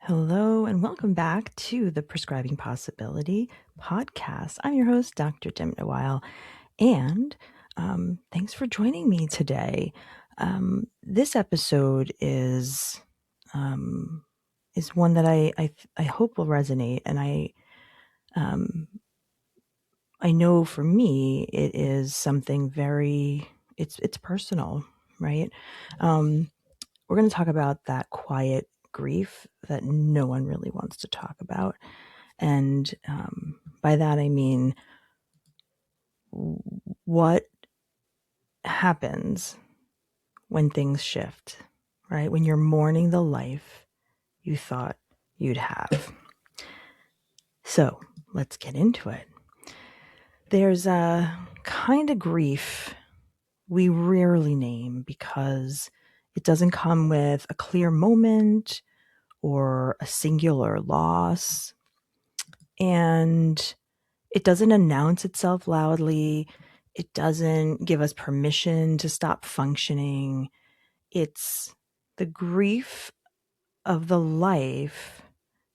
Hello, and welcome back to the Prescribing Possibility podcast. I'm your host, Dr. Dympna Weil, and thanks for joining me today. This episode is one that I hope will resonate, and I know for me it is something very it's personal, right? We're going to talk about that quiet grief that no one really wants to talk about. And by that, I mean, what happens when things shift, right? When you're mourning the life you thought you'd have. So let's get into it. There's a kind of grief we rarely name because it doesn't come with a clear moment or a singular loss. And it doesn't announce itself loudly. It doesn't give us permission to stop functioning. It's the grief of the life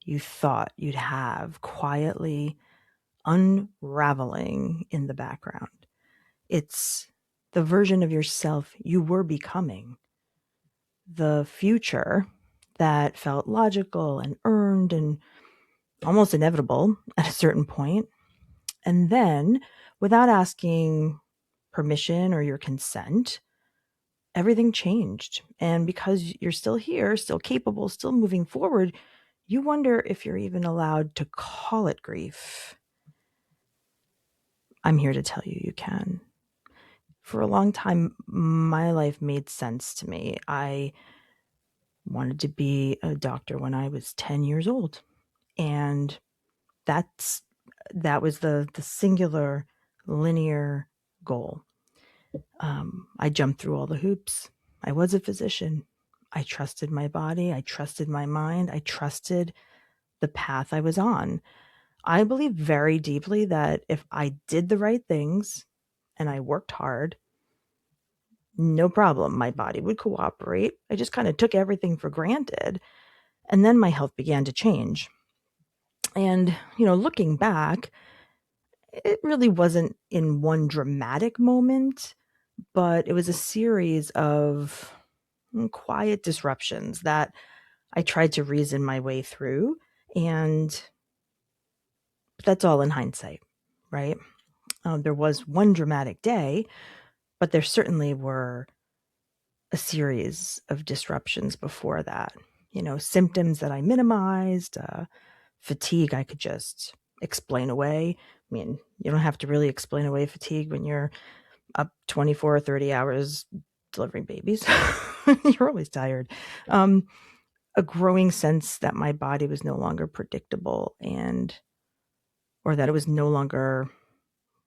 you thought you'd have quietly unraveling in the background. It's the version of yourself you were becoming, the future that felt logical and earned and almost inevitable at a certain point. And then, without asking permission or your consent, everything changed. And because you're still here, still capable, still moving forward, you wonder if you're even allowed to call it grief. I'm here to tell you you can. For a long time, my life made sense to me. I wanted to be a doctor when I was 10 years old. And that was the singular linear goal. I jumped through all the hoops. I was a physician. I trusted my body. I trusted my mind. I trusted the path I was on. I believe very deeply that if I did the right things and I worked hard, no problem, my body would cooperate. I just kind of took everything for granted. And then my health began to change. And, looking back, it really wasn't in one dramatic moment, but it was a series of quiet disruptions that I tried to reason my way through. And that's all in hindsight, right? There was one dramatic day, but there certainly were a series of disruptions before that. Symptoms that I minimized, fatigue I could just explain away. I mean, you don't have to really explain away fatigue when you're up 24 or 30 hours delivering babies. You're always tired. A growing sense that my body was no longer predictable or that it was no longer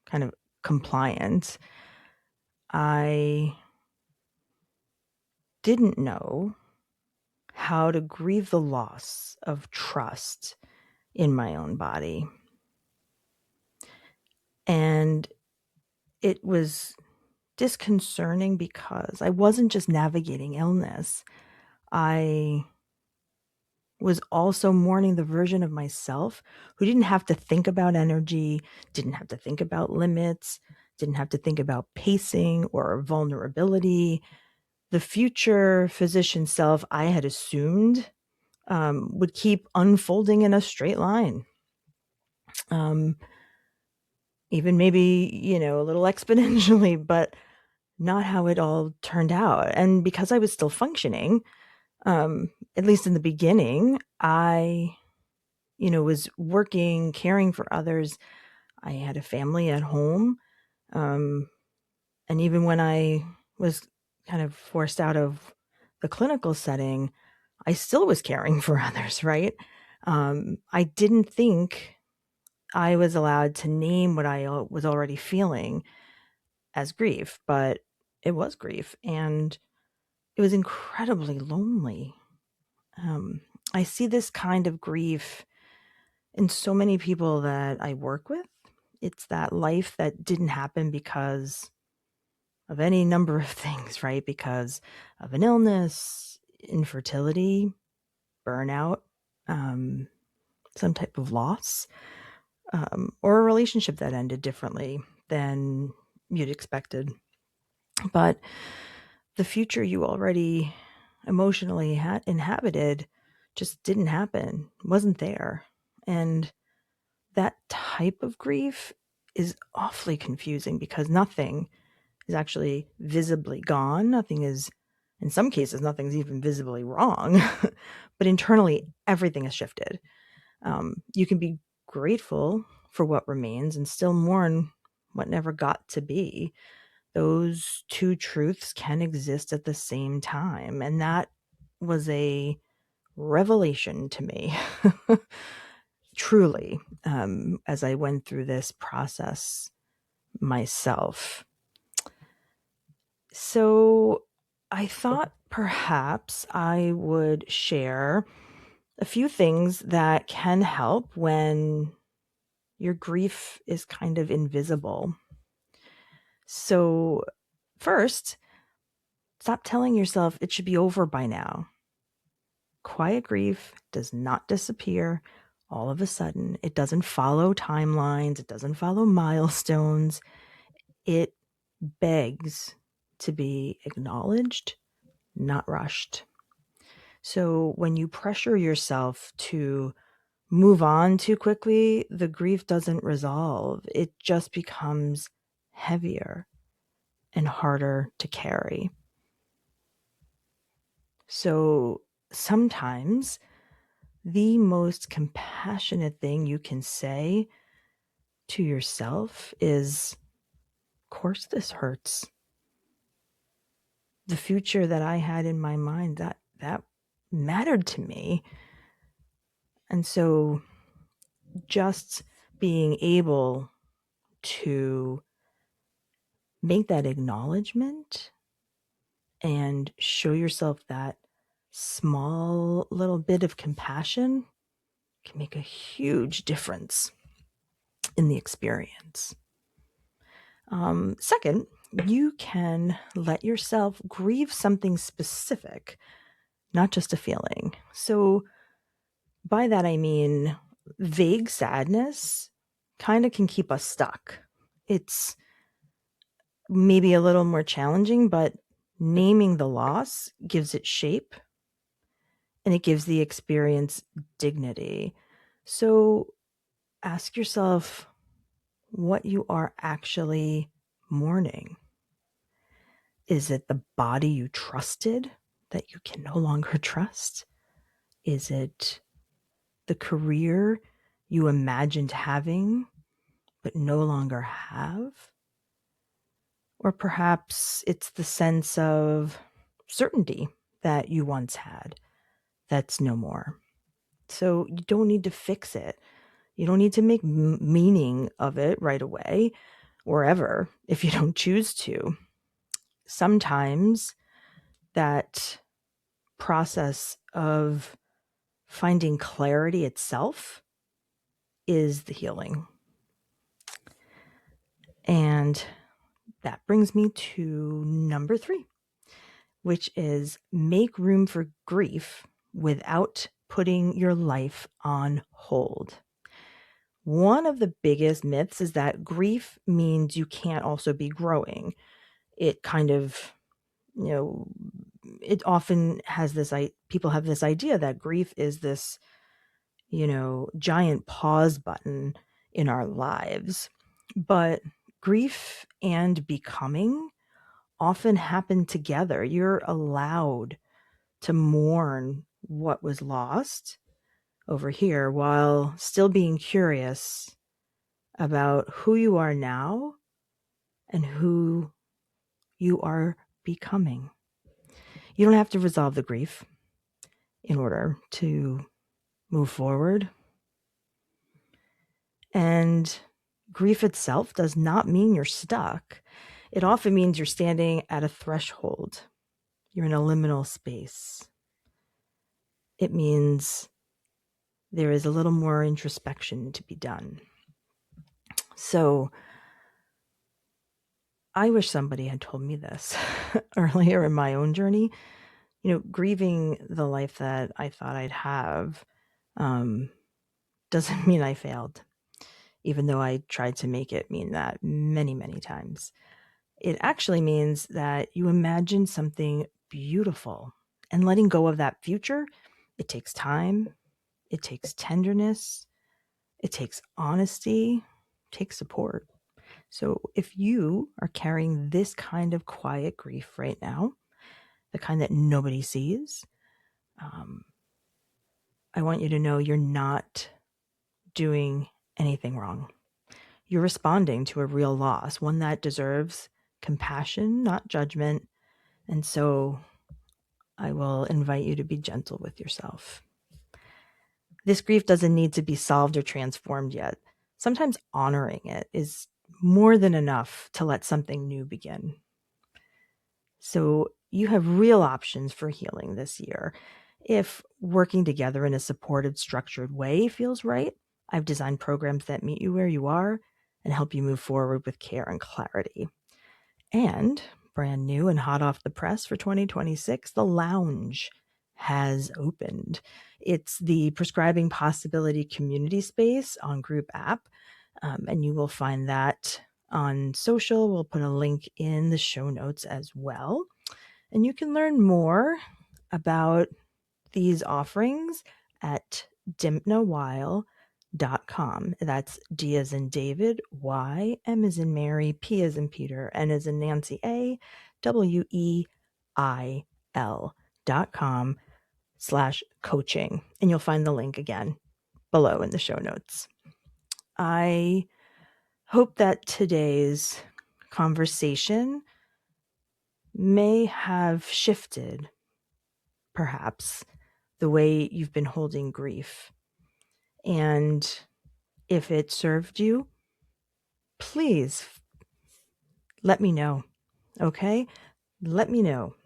kind of compliant. I didn't know how to grieve the loss of trust in my own body. And it was disconcerting because I wasn't just navigating illness. I was also mourning the version of myself who didn't have to think about energy, didn't have to think about limits, didn't have to think about pacing or vulnerability. The future physician self I had assumed would keep unfolding in a straight line. Even maybe, a little exponentially, but not how it all turned out. And because I was still functioning, at least in the beginning, I was working, caring for others. I had a family at home. And even when I was kind of forced out of the clinical setting, I still was caring for others, right? I didn't think I was allowed to name what I was already feeling as grief, but it was grief. And it was incredibly lonely. I see this kind of grief in so many people that I work with. It's that life that didn't happen because of any number of things, right? Because of an illness, infertility, burnout, some type of loss, or a relationship that ended differently than you'd expected. But the future you already emotionally had inhabited just didn't happen, wasn't there. And that type of grief is awfully confusing because nothing is actually visibly gone. Nothing is, in some cases, nothing's even visibly wrong. But internally, everything has shifted. You can be grateful for what remains and still mourn what never got to be. Those two truths can exist at the same time. And that was a revelation to me, truly, as I went through this process myself. So I thought perhaps I would share a few things that can help when your grief is kind of invisible. So, first, stop telling yourself it should be over by now. Quiet grief does not disappear all of a sudden. It doesn't follow timelines, it doesn't follow milestones. It begs to be acknowledged, not rushed. So when you pressure yourself to move on too quickly, the grief doesn't resolve. It just becomes heavier and harder to carry. So sometimes the most compassionate thing you can say to yourself is, of course, this hurts. The future that I had in my mind, that mattered to me. And so just being able to make that acknowledgement and show yourself that small little bit of compassion can make a huge difference in the experience. Second, you can let yourself grieve something specific, not just a feeling. So by that, I mean vague sadness kind of can keep us stuck. It's maybe a little more challenging, but naming the loss gives it shape and it gives the experience dignity. So ask yourself what you are actually mourning. Is it the body you trusted that you can no longer trust? Is it the career you imagined having but no longer have? Or perhaps it's the sense of certainty that you once had that's no more. So you don't need to fix it. You don't need to make meaning of it right away or ever if you don't choose to. Sometimes that process of finding clarity itself is the healing. And that brings me to number 3, which is make room for grief without putting your life on hold. One of the biggest myths is that grief means you can't also be growing. It kind of, it often has this, people have this idea that grief is this, giant pause button in our lives. But grief and becoming often happen together. You're allowed to mourn what was lost over here while still being curious about who you are now and who you are becoming. You don't have to resolve the grief in order to move forward. And grief itself does not mean you're stuck. It often means you're standing at a threshold. You're in a liminal space. It means there is a little more introspection to be done. So I wish somebody had told me this earlier in my own journey. Grieving the life that I thought I'd have Doesn't mean I failed, even though I tried to make it mean that many, many times. It actually means that you imagine something beautiful, and letting go of that future, it takes time, it takes tenderness, it takes honesty, it takes support. So if you are carrying this kind of quiet grief right now, the kind that nobody sees, um, I want you to know you're not doing anything wrong. You're responding to a real loss, one that deserves compassion, not judgment. And so I will invite you to be gentle with yourself. This grief doesn't need to be solved or transformed yet. Sometimes honoring it is more than enough to let something new begin. So you have real options for healing this year. If working together in a supportive, structured way feels right, I've designed programs that meet you where you are and help you move forward with care and clarity. And brand new and hot off the press for 2026, the Lounge has opened. It's the Prescribing Possibility community space on Group app, and you will find that on social. We'll put a link in the show notes as well. And you can learn more about these offerings at dympnaweil.com. That's D as in David, Y, M as in Mary, P as in Peter, N as in Nancy, A, WEIL.com/coaching. And you'll find the link again below in the show notes. I hope that today's conversation may have shifted, perhaps, the way you've been holding grief. And if it served you, please let me know. Okay? Let me know.